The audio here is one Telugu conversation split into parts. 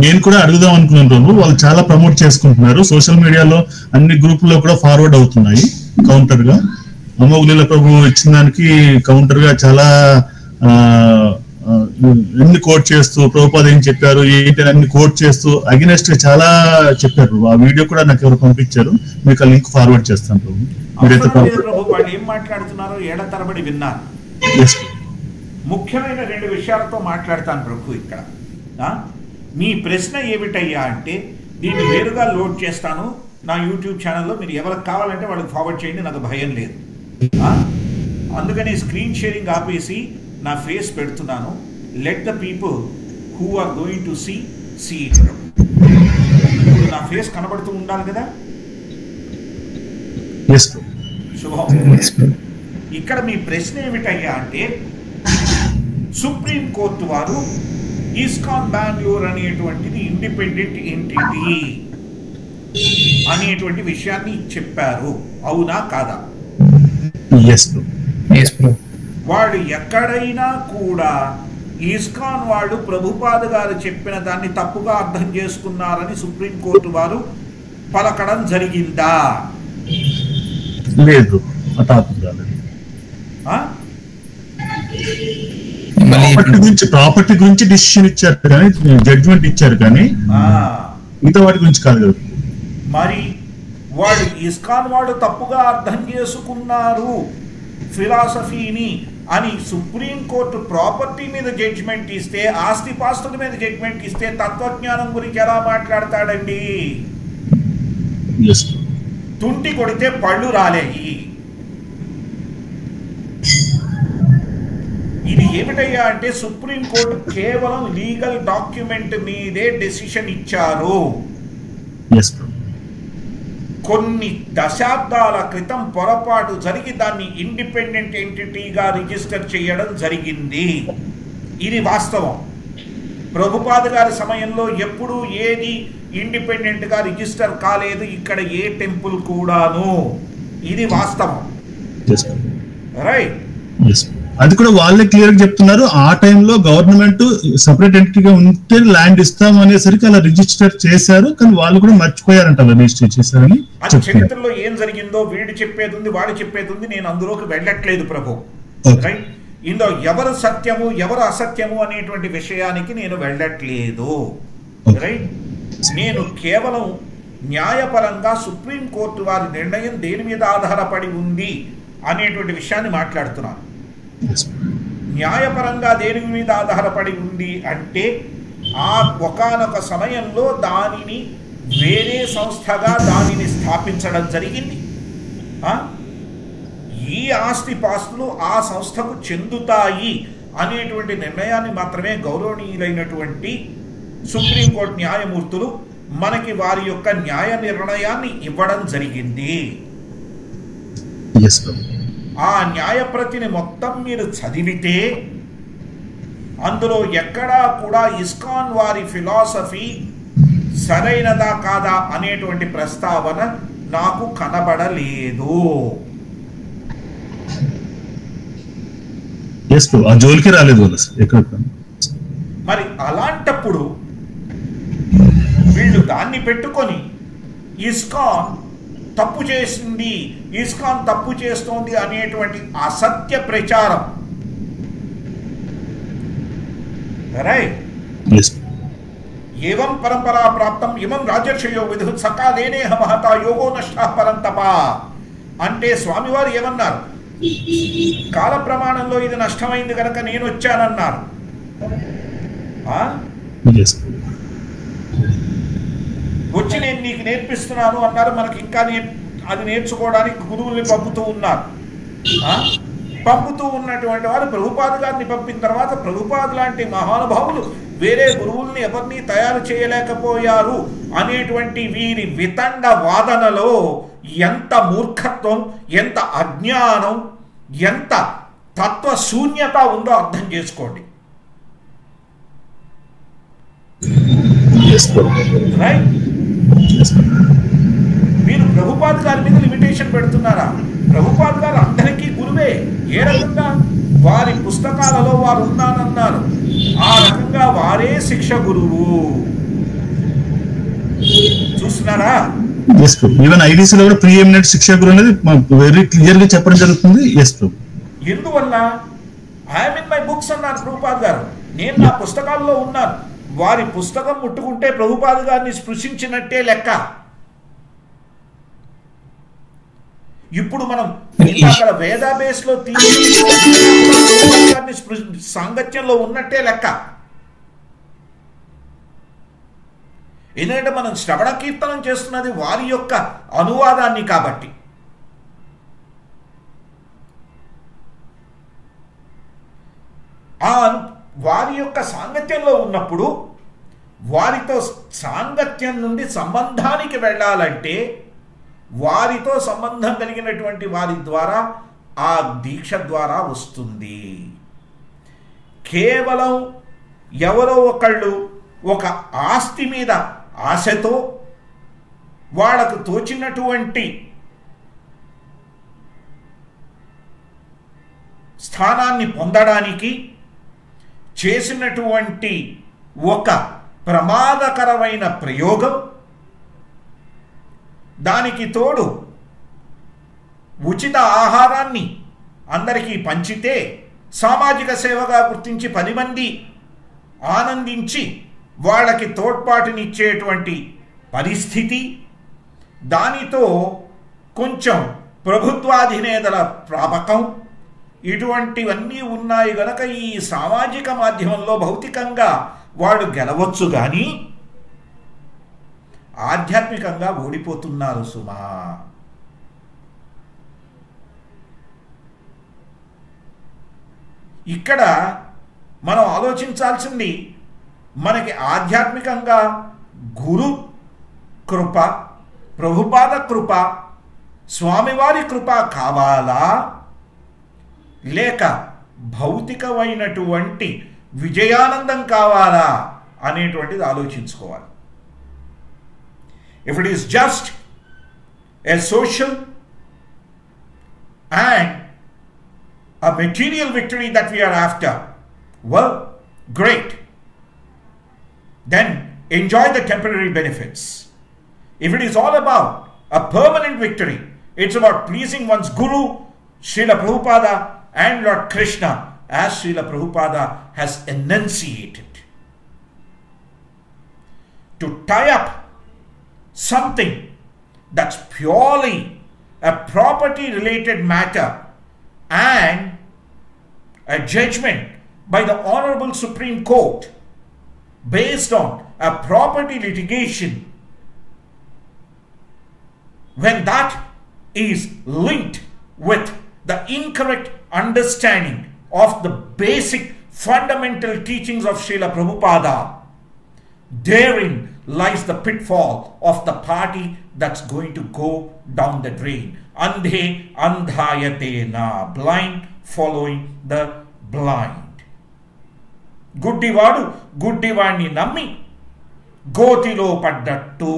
నేను కూడా అడుగుదాం అనుకున్నాను ప్రభు. వాళ్ళు చాలా ప్రమోట్ చేసుకుంటున్నారు సోషల్ మీడియాలో, అన్ని గ్రూపుల్లో కూడా ఫార్వర్డ్ అవుతున్నాయి కౌంటర్ గా. అమోఘలీల ప్రభు ఇచ్చిన దానికి కౌంటర్ గా చాలా ఎన్ని కోట్ చేస్తూ ప్రభుపాద ఏం చెప్పారు ఏంటి అన్ని కోట్ చేస్తూ అగెనెస్ట్ గా చాలా చెప్పారు. ఆ వీడియో కూడా నాకు ఎవరు పంపించారు, మీకు ఆ లింక్ ఫార్వర్డ్ చేస్తాను ప్రభు. మీరైతే వాళ్ళు ఏం మాట్లాడుతున్నారో ఏడ తరబడి విన్నాను. ముఖ్యమైన 2 విషయాలతో మాట్లాడతాను ప్రభు. ఇక్కడ మీ ప్రశ్న ఏమిటయ్యా అంటే, దీన్ని వేరుగా లోడ్ చేస్తాను నా యూట్యూబ్ ఛానల్లో, మీరు ఎవరికి కావాలంటే వాళ్ళకి ఫార్వర్డ్ చేయండి, నాకు భయం లేదు. అందుకని స్క్రీన్ షేరింగ్ ఆపేసి నా ఫేస్ పెడుతున్నాను. Let the people who are going to see it. నా ఫేస్ కనబడుతూ ఉండాలి కదా. శుభం. ఇక్కడ మీ ప్రశ్న ఏమిటయ్యా అంటే, సుప్రీం కోర్టు వారు ఇస్కాన్ బెంగళూరు అనేటువంటిది ఇండిపెండెంట్ ఎంటిటీ అనేటువంటి విషయాన్ని చెప్పారు, అవునా కాదా? వాడు ఎక్కడైనా కూడా ఇస్కాన్ వాళ్ళు ప్రభుపాద గారు చెప్పిన దాన్ని తప్పుగా అర్థం చేసుకున్నారని సుప్రీంకోర్టు వారు పలకడం జరిగిందా? లేదు. ప్రాపర్టీ గురించి డిసిషన్ ఇచ్చారు కానీ, జడ్జిమెంట్ ఇచ్చారు కానీ మిగతా వాటి గురించి కాదు కదా. మరి వాడు ఇస్కాన్ వాడు తప్పుగా అర్థం చేసుకున్నారు ఫిలాసఫీని అని సుప్రీంకోర్టు ప్రాపర్టీ మీద జడ్జిమెంట్ ఇస్తే, ఆస్తిపాస్తుల మీద జడ్జిమెంట్ ఇస్తే తత్వజ్ఞానం గురించి ఎలా మాట్లాడతాడండి? తుంటి కొడితే పళ్ళు రాలేయి. ఇది ఏమిటయ్యా అంటే, సుప్రీంకోర్టు కేవలం లీగల్ డాక్యుమెంట్ మీదే డెసిషన్ ఇచ్చారు. కొన్ని దశాబ్దాల క్రితం పొరపాటు జరిగి దాన్ని ఇండిపెండెంట్ ఎంటిటీగా రిజిస్టర్ చేయడం జరిగింది. ఇది వాస్తవం. ప్రభుపాద గారి సమయంలో ఎప్పుడూ ఏది ఇండిపెండెంట్గా రిజిస్టర్ కాలేదు, ఇక్కడ ఏ టెంపుల్ కూడాను. ఇది వాస్తవం, రైట్? అది కూడా వాళ్ళే క్లియర్ గా చెప్తున్నారు. ఆ టైంలో గవర్నమెంట్ సపరేట్ ఎంటిటీగా ఉంటే ల్యాండ్ ఇస్తాం అనేసరికి అలా రిజిస్టర్ చేశారు, కానీ వాళ్ళు కూడా మర్చిపోయారంట రిజిస్టర్ చేశారని. చరిత్రలో ఏం జరిగిందో వీడు చెప్పేది ఉంది, వాడు చెప్పేది ఉంది, నేను అందులోకి వెళ్ళట్లేదు ప్రభు, రైట్? ఇందులో ఎవరు సత్యము ఎవరు అసత్యము అనేటువంటి విషయానికి నేను వెళ్ళట్లేదు, రైట్? నేను కేవలం న్యాయపరంగా సుప్రీంకోర్టు వారి నిర్ణయం దేని మీద ఆధారపడి ఉంది అనేటువంటి విషయాన్ని మాట్లాడుతున్నాను. న్యాయపరంగా దేని మీద ఆధారపడి ఉంది అంటే, ఆ ఒకానొక సమయంలో దానిని వేరే సంస్థగా దానిని స్థాపించడం జరిగింది. ఈ ఆస్తిపాస్తులు ఆ సంస్థకు చెందుతాయి అనేటువంటి నిర్ణయాన్ని మాత్రమే గౌరవనీయులైనటువంటి సుప్రీంకోర్టు న్యాయమూర్తులు మనకి వారి యొక్క న్యాయ నిర్ణయాన్ని ఇవ్వడం జరిగింది. ఆ న్యాయప్రతిని మొత్తం మీరు చదివితే అందులో ఎక్కడా కూడా ఇస్కాన్ వారి ఫిలాసఫీ సరైనదా కాదా అనేటువంటి ప్రస్తావన నాకు కనబడలేదు. జోలికి రాలేదు. మరి అలాంటప్పుడు వీళ్ళు దాన్ని పెట్టుకొని ఇస్కాన్ తప్పు చేసింది, ఇస్కాన్ తప్పు చేస్తోంది అనేటువంటి అసత్య ప్రచారం, రైట్? ఏవం పరంపరా ప్రాప్తం ఇమం రాజర్షయో విధు సకాలేనే మహతా యోగో నష్ట పరంతప అంటే స్వామివారు ఏమన్నారు? కాల ప్రమాణంలో ఇది నష్టమైంది కనుక నేను వచ్చానన్నారు. వచ్చి నేను నీకు నేర్పిస్తున్నాను అన్నారు. మనకి ఇంకా అది నేర్చుకోవడానికి గురువుల్ని పంపుతూ ఉన్నారు. పంపుతూ ఉన్నటువంటి వారు ప్రభుపాద గారిని పంపిన తర్వాత ప్రభుపాద లాంటి మహానుభావులు వేరే గురువుల్ని ఎవరిని తయారు చేయలేకపోయారు అనేటువంటి వీరి వితండ వాదనలో ఎంత మూర్ఖత్వం, ఎంత అజ్ఞానం, ఎంత తత్వశూన్యత ఉందో అర్థం చేసుకోండి, రైట్? మీరు ప్రభుపాద గారి మీద లిమిటేషన్ పెడుతున్నారా? ప్రభుపాద గారు అందరికీ గురువే. ఏ రకంగా? వారి పుస్తకాలలో వారు ఉన్నానన్నారు, ఆ రకంగా వారే శిక్ష గురువు. చేస్తున్నారా? ఎస్ ప్రభు. ఈవెన్ ఐడిసి లో కూడా ప్రీ ఎమినెంట్ శిక్షా గురు అనేది వెరీ క్లియర్ గా చెప్పడం జరుగుతుంది. ఎస్ ప్రభు. ఎందువల్ల? ఐఎమ్ ఇన్ మై బుక్స్ అన్నారు ప్రభుపాద్ గారు. నేను నా పుస్తకాల్లో ఉన్నాను. వారి పుస్తకం ముట్టుకుంటే ప్రభుపాద్ గారిని స్పృశించినట్టే లెక్క. ఇప్పుడు మనం అక్కడ వేదాబేస్ లో సాంగత్యంలో ఉన్నట్టే లెక్క. ఎందుకంటే మనం శ్రవణ కీర్తనం చేస్తున్నది వారి యొక్క అనువాదాన్ని కాబట్టి. వారి యొక్క సాంగత్యంలో ఉన్నప్పుడు వారితో సాంగత్యం నుండి సంబంధానికి వెళ్ళాలంటే వారితో సంబంధం కలిగినటువంటి వారి ద్వారా ఆ దీక్ష ద్వారా వస్తుంది. కేవలం ఎవరో ఒకళ్ళు ఒక ఆస్తి మీద ఆశతో వాళ్ళకు తోచినటువంటి స్థానాన్ని పొందడానికి చేసినటువంటి ఒక ప్రమాదకరమైన ప్రయోగం, దానికి తోడు ఉచిత ఆహారాన్ని అందరికీ పంచితే సామాజిక సేవగా గుర్తించి 10 మంది ఆనందించి వాళ్ళకి తోడ్పాటునిచ్చేటువంటి పరిస్థితి, దానితో కొంచెం ప్రభుత్వాధినేతల ప్రాపకం, ఇటువంటివన్నీ ఉన్నాయి గనక ఈ సామాజిక మాధ్యమంలో భౌతికంగా వాడు గెలవచ్చు కానీ ఆధ్యాత్మికంగా ఓడిపోతున్నారు సుమా. ఇక్కడ మనం ఆలోచించాల్సింది, మనకి ఆధ్యాత్మికంగా గురు కృప, ప్రభుపాద కృప, స్వామివారి కృప కావాలా, లేక భౌతికమైనటువంటి విజయానందం కావాలా అనేటువంటిది ఆలోచించుకోవాలి. If it is just a social and a material victory that we are after, well, great. Then enjoy the temporary benefits. If it is all about a permanent victory, it's about pleasing one's Guru, Srila Prabhupada and Lord Krishna, as Srila Prabhupada has enunciated. To tie up something that's purely a property related matter and a judgment by the Honorable Supreme Court based on a property litigation, when that is linked with the incorrect understanding of the basic fundamental teachings of Srila Prabhupada, therein lies the pitfall of the party that's going to go down the drain. Andhe andhayatena, blind following the blind. Guddivadu guddivani nammi gotilo paddattu.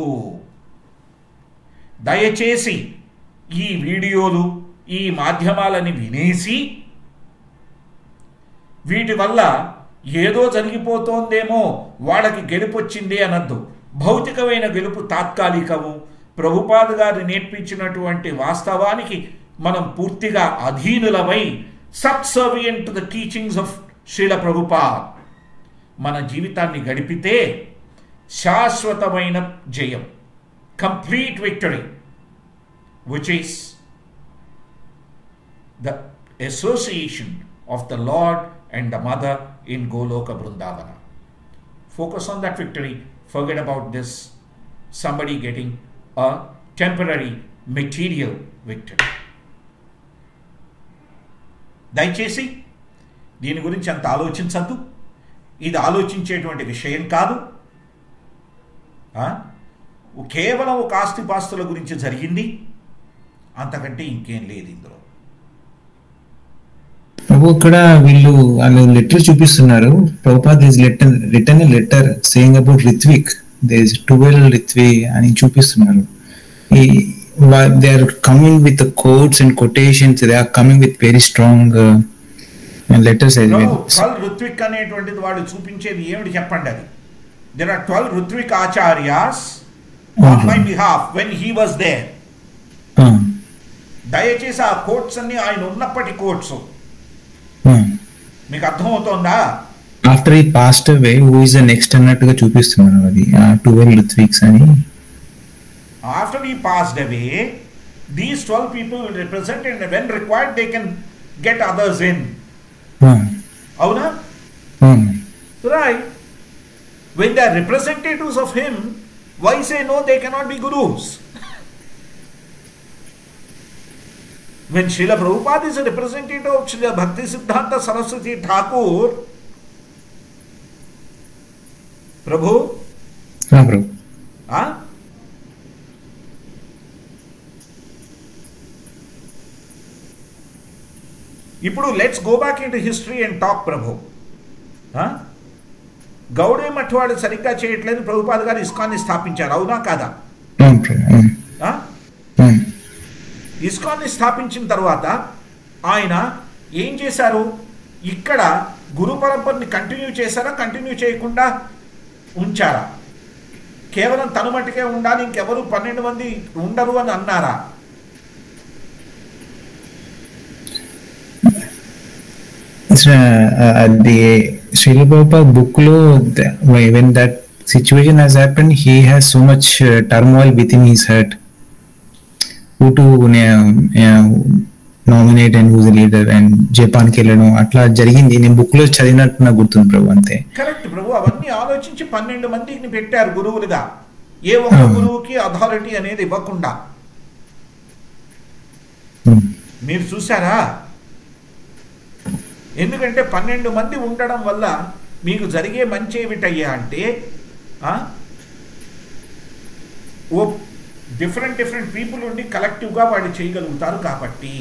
దయచేసి ఈ వీడియోలు, ఈ మాధ్యమాలని వినేసి వీటి వల్ల ఏదో జరిగిపోతోందేమో, వాళ్ళకి గెలుపు వచ్చింది అనద్దు. భౌతికమైన గెలుపు తాత్కాలికము. ప్రభుపాద గారు నేర్పించినటువంటి వాస్తవానికి మనం పూర్తిగా అధీనులమై subservient to the teachings of Srila Prabhupad మన జీవితాన్ని గడిపితే శాశ్వతమైన జయం, complete victory, which is the association of the Lord and the Mother in Goloka Vrindavana. Focus on that victory. Forget about this somebody getting a temporary material victory. దయచేసి దీని గురించి అంత ఆలోచించద్దు. ఇది ఆలోచించేటువంటి విషయం కాదు. కేవలం ఒక ఆస్తిపాస్తుల గురించి జరిగింది, అంతకంటే ఇంకేం లేదు ఇందులో. ప్రభు ఇక్కడ వాళ్ళు లెటర్ చూపిస్తున్నారు. Prabhupad is return a letter saying about Ritvik, there is 12 రిత్వి అని చూపిస్తున్నారు. They are coming with quotes and quotations, they are coming with very strong letters. Ritvik అనేటువంటిది వాడు చూపించేది ఏమిటి చెప్పండి? అది there are 12 Ritvik acharyas on my behalf when he was there. దయచేసి ఆ కోట్స్ అన్ని ఆయన ఉన్నప్పటి కోట్స్ మీకు అర్థమవుతోందా? ఆఫ్టర్ ఈ passed away who is the next అన్నట్టుగా చూపిస్తున్నారు అది 12 ఋత్విక్స్ అని. ఆఫ్టర్ ఈ passed away these 12 people will represent, and when required they can get others in. Avuna? Right. When they are representatives of him, why say no, they cannot be gurus? When Srila Prabhupada is a representative of Srila Bhakti Siddhanta Saraswati Thakur, Prabhu? Prabhu. ఇప్పుడు let's go back into history and talk Prabhu. గౌడే మఠవాడు సరిగ్గా చేయట్లేదు, ప్రభుపాద గారు ఇస్కాన్ని స్థాపించారు, అవునా కాదా? ఇస్కాన్ని స్థాపించిన తర్వాత ఆయన ఏం చేశారు? ఇక్కడ గురు పరంపరని కంటిన్యూ చేశారా, కంటిన్యూ చేయకుండా ఉంచారా? కేవలం తను మట్టుకే ఉండాలి, ఇంకెవరు 12 మంది ఉండరు అని అన్నారా? The Srila Prabhupada book lo, when that situation has happened, he has so much turmoil within his heart. Who to nominate and who's the leader and Japan కెళ్ళడం అట్లా జరిగింది. నేను బుక్ లో చదివినట్టు నాకు గుర్తుంది ప్రభు, అంతే. కరెక్ట్ ప్రభు, అవన్నీ ఆలోచించి 12 మందిని పెట్టారు గురువులుగా, ఏ ఒక్క గురువుకి అథారిటీ అనేది ఇవ్వకుండా. మీరు చూసారా? ఎందుకంటే 12 మంది ఉండడం వల్ల మీకు జరిగే మంచి ఏమిటయ్యా అంటే, ఓ డిఫరెంట్ పీపుల్ ఉండి కలెక్టివ్గా వాడు చేయగలుగుతారు కాబట్టి.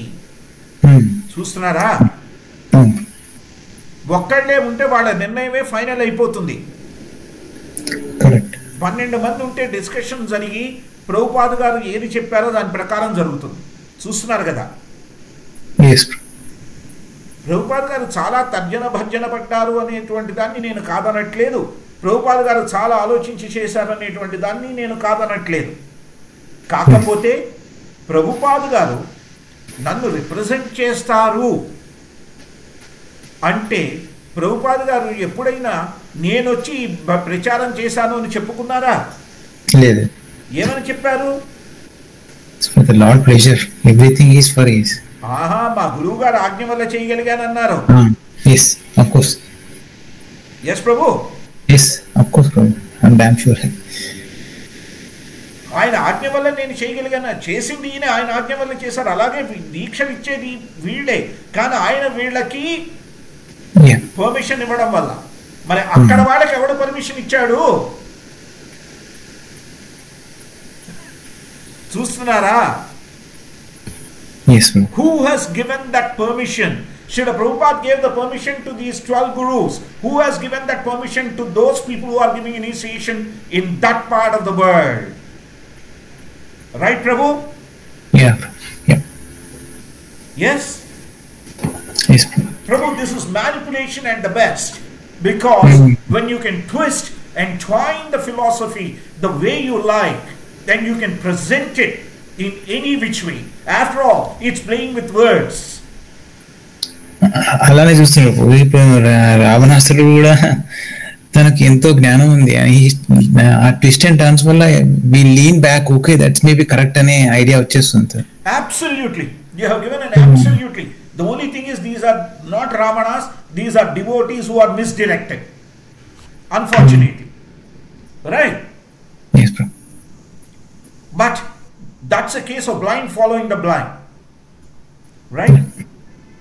చూస్తున్నారా? ఒక్కళ్ళే ఉంటే వాళ్ళ నిర్ణయమే ఫైనల్ అయిపోతుంది. 12 మంది ఉంటే డిస్కషన్ జరిగి ప్రభుపాద గారు ఏది చెప్పారో దాని ప్రకారం జరుగుతుంది. చూస్తున్నారు కదా? ప్రభుపాద గారు చాలా తర్జన భర్జన పడ్డారు అనేటువంటి దాన్ని నేను కాదనట్లేదు, ప్రభుపాద గారు చాలా ఆలోచించి చేశారు అనేటువంటి దాన్ని నేను కాదనట్లేదు. కాకపోతే ప్రభుపాద గారు నన్ను రిప్రజెంట్ చేస్తారు అంటే, ప్రభుపాద గారు ఎప్పుడైనా నేను వచ్చి ప్రచారం చేశాను అని చెప్పుకున్నారా? లేదు. ఏమని చెప్పారు? ఆహా, మా గురువు గారు ఆజ్ఞ వల్ల చేయగలిగానన్నారు. ఎస్ ప్రభు, ఆయన ఆజ్ఞ వల్ల నేను చేయగలిగాను. చేసింది ఈయన, ఆయన ఆజ్ఞ వల్ల చేశారు. అలాగే దీక్షలు ఇచ్చేది వీళ్ళే, కానీ ఆయన వీళ్ళకి పర్మిషన్ ఇవ్వడం వల్ల. మరి అక్కడ వాళ్ళకి ఎవడు పర్మిషన్ ఇచ్చాడు? చూస్తున్నారా? Yes, ma'am. Who has given that permission? Srila Prabhupada gave the permission to these 12 gurus. Who has given that permission to those people who are giving initiation in that part of the world? Right, Prabhu? Yeah. Yes? Yes, Prabhu, this is manipulation at the best. Because when you can twist and twine the philosophy the way you like, then you can present it in any which way. After all, it's playing with words. అలానే చూస్తున్నారు. ఇప్పుడు రావణాసురుడు కూడా తనకి ఎంతో జ్ఞానం ఉంది, ఆ ట్విస్ట్ అండ్ టర్న్స్ వల్ల we lean back, okay that's maybe correct అనే ఐడియా వచ్చేస్తుంది. Absolutely, you have given an absolutely. The only thing is, these are not Ravanas, these are devotees who are misdirected, unfortunately. Right? Yes, bro. But that's a case of blind following the blind. Right?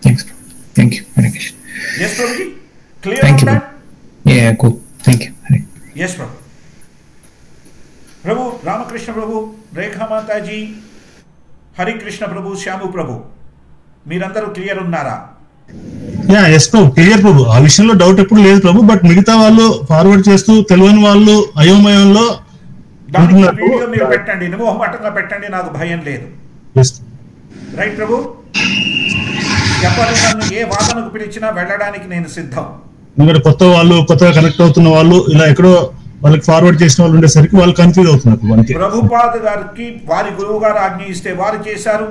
Thanks, bro. Thank you. Hare Krishna. Yes, Prabhuji? Clear Thank on you, that? Yeah, cool. Thank you. Hare. Yes, Prabhu. Prabhu, Ramakrishna Prabhu, Rekha Mataji, Hare Krishna Prabhu, Shyamu Prabhu. మీరందరూ క్లియర్ ఉన్నారా? ఎస్ ప్రభు, క్లియర్ ప్రభు. ఆ విషయంలో డౌట్ ఎప్పుడు లేదు ప్రభు. బట్ మిగతా వాళ్ళు ఫార్వర్డ్ చేస్తూ తెలియని వాళ్ళు అయోమయంలో మీరు పెట్టండి, నిర్మోహమాటంగా పెట్టండి, నాకు భయం లేదు. రైట్ ప్రభు, చెప్పండి. నన్ను ఏ వాదనకు పిలిచినా వెళ్ళడానికి నేను సిద్ధం. కొత్త వాళ్ళు, కొత్తగా కనెక్ట్ అవుతున్న వాళ్ళు ఇలా ఎక్కడో వాళ్ళకి ఫార్వర్డ్ చేసిన వాళ్ళు ఉండేసరికి వాళ్ళు కన్ఫ్యూజ్ అవుతున్నారు. ప్రభుపాద గారికి వారి గురువు గారు ఆజ్ఞ ఇస్తే వారు చేశారు,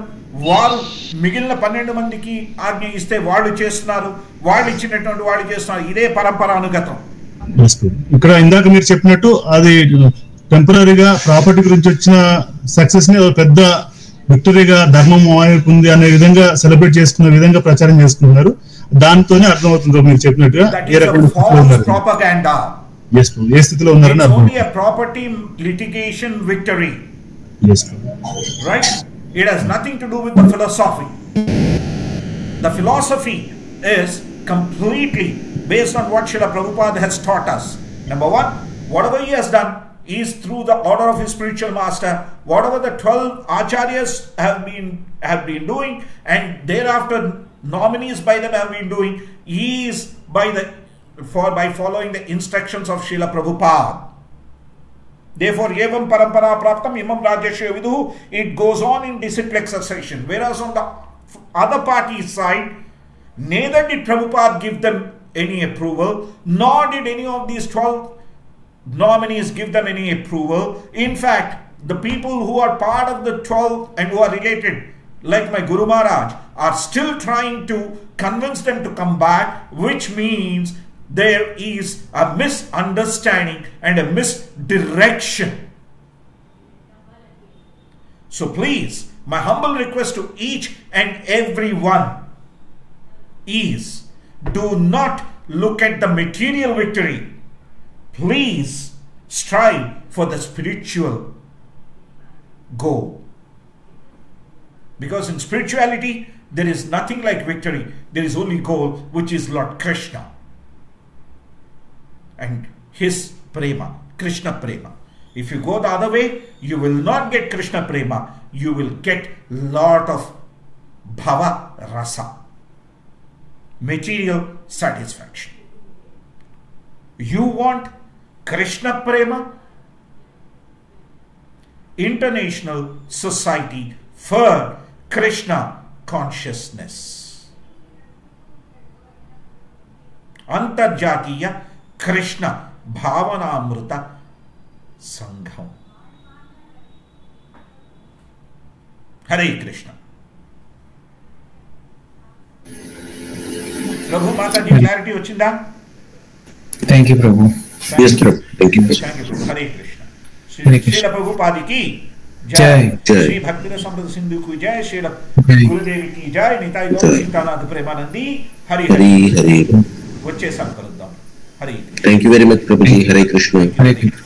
వారు మిగిలిన 12 మందికి ఆజ్ఞ ఇస్తే వాళ్ళు చేస్తున్నారు, వాళ్ళు ఇచ్చినటువంటి వాళ్ళు చేస్తున్నారు. ఇదే పరంపరానుగతం. ఇక్కడ ఇందాక మీరు చెప్పినట్టు అది టెంపరీగా ప్రాపర్టీ గురించి వచ్చిన సక్సెస్ ని పెద్ద విక్టరీగా ధర్మం ఉంది అనే విధంగా సెలబ్రేట్ చేసుకున్న విధంగా ప్రచారం చేసుకున్నారు. దాంతోనే అర్థమవుతుందో మీరు చెప్పినట్టుగా ఏ రకమైన ఏ స్థితిలో ఉన్నారని అర్థం. Property litigation victory, right? It has nothing to do with the philosophy. The philosophy is completely based on what Srila Prabhupada has taught us. Number one, whatever he has done is through the order of his spiritual master. Whatever the 12 acharyas have been doing, and thereafter nominees by them have been doing, is by following the instructions of Srila Prabhupada. Therefore, evam parampara praptam imam rajyasya viduhu, it goes on in disciplic succession. Whereas on the other party's side, neither did Prabhupada give them any approval, nor did any of these 12 nominees give them any approval. In fact, the people who are part of the 12 and who are related, like my Guru Maharaj, are still trying to convince them to come back, which means there is a misunderstanding and a misdirection. So please, my humble request to each and every one is, do not look at the material victory. Please strive for the spiritual goal. Because in spirituality, there is nothing like victory. There is only goal, which is Lord Krishna and his prema, Krishna prema. If you go the other way, you will not get Krishna prema. You will get lot of bhava rasa, material satisfaction. You want Krishna prema? International Society for Krishna Consciousness, Antarjatiya Krishna Bhavanamruta Sangham. Hare Krishna. Prabhu Mataji, clarity vachinda? Thank you, Prabhu. Yes, Prabhu. Thank you. Thank you, Prabhu. Hare Krishna. Hare Krishna. Srila Prabhupada ki Jai. Jai. Shri Bhakti Samrata Sindhu ki jai. Srila Gurudevi ki jai. Nitai Gaur Sitanath Premanandi. Hari Hari Hari. వచ్చేసాను కలుద్దాం. Hari. Thank you very much, Prabhuji. Hare Krishna. Hare Krishna.